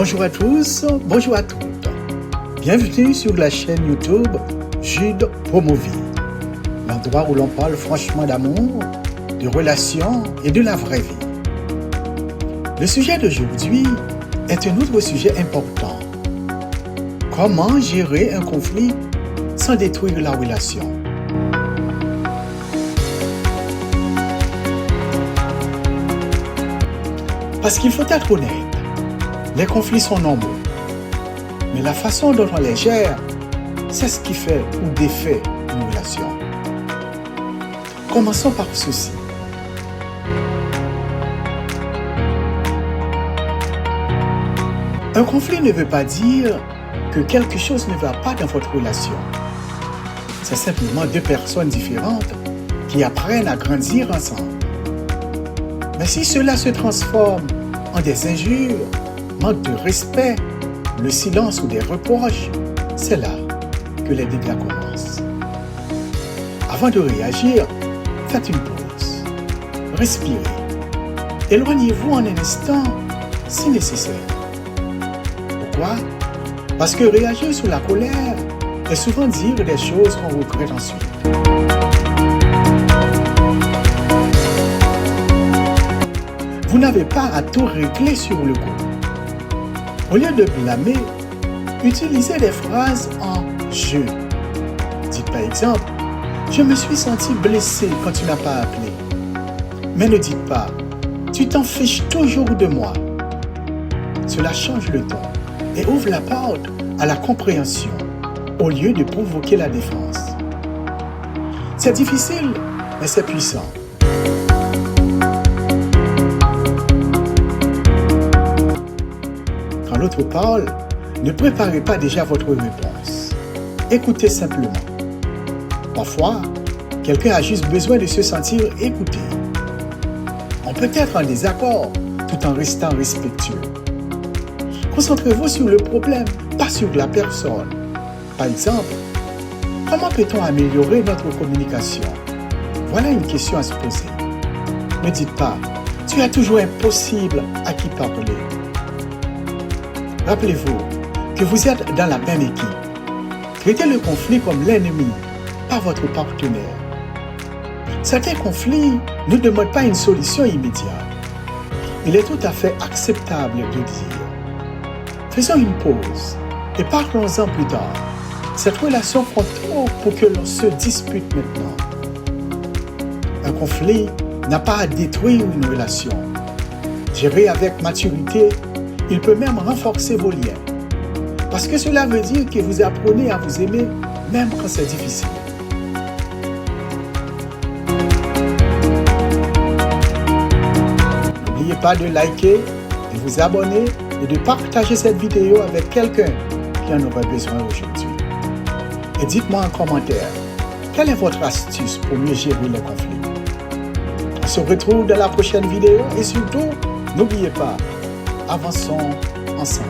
Bonjour à tous, bonjour à toutes. Bienvenue sur la chaîne YouTube Jude Promovie, l'endroit où l'on parle franchement d'amour, de relations et de la vraie vie. Le sujet d'aujourd'hui est un autre sujet important. Comment gérer un conflit sans détruire la relation? Parce qu'il faut être honnête, les conflits sont nombreux, mais la façon dont on les gère, c'est ce qui fait ou défait une relation. Commençons par ceci. Un conflit ne veut pas dire que quelque chose ne va pas dans votre relation. C'est simplement deux personnes différentes qui apprennent à grandir ensemble. Mais si cela se transforme en des injures, manque de respect, le silence ou des reproches, c'est là que les dégâts commencent. Avant de réagir, faites une pause. Respirez. Éloignez-vous en un instant si nécessaire. Pourquoi? Parce que réagir sous la colère est souvent dire des choses qu'on regrette ensuite. Vous n'avez pas à tout régler sur le coup. Au lieu de blâmer, utilisez des phrases en « je ». Dites par exemple « Je me suis senti blessé quand tu n'as pas appelé ». Mais ne dites pas « Tu t'en fiches toujours de moi ». Cela change le ton et ouvre la porte à la compréhension au lieu de provoquer la défense. C'est difficile, mais c'est puissant. Quand l'autre parle, ne préparez pas déjà votre réponse. Écoutez simplement. Parfois, quelqu'un a juste besoin de se sentir écouté. On peut être en désaccord tout en restant respectueux. Concentrez-vous sur le problème, pas sur la personne. Par exemple, comment peut-on améliorer notre communication? Voilà une question à se poser. Ne dites pas, tu as toujours impossible à qui parler. Rappelez-vous que vous êtes dans la même équipe. Traitez le conflit comme l'ennemi, pas votre partenaire. Certains conflits ne demandent pas une solution immédiate. Il est tout à fait acceptable de dire « Faisons une pause et parlons-en plus tard. Cette relation prend trop pour que l'on se dispute maintenant. » Un conflit n'a pas à détruire une relation. Géré avec maturité, il peut même renforcer vos liens. Parce que cela veut dire que vous apprenez à vous aimer même quand c'est difficile. N'oubliez pas de liker, de vous abonner et de partager cette vidéo avec quelqu'un qui en aurait besoin aujourd'hui. Et dites-moi en commentaire, quelle est votre astuce pour mieux gérer les conflits? On se retrouve dans la prochaine vidéo et surtout, n'oubliez pas, avançons ensemble.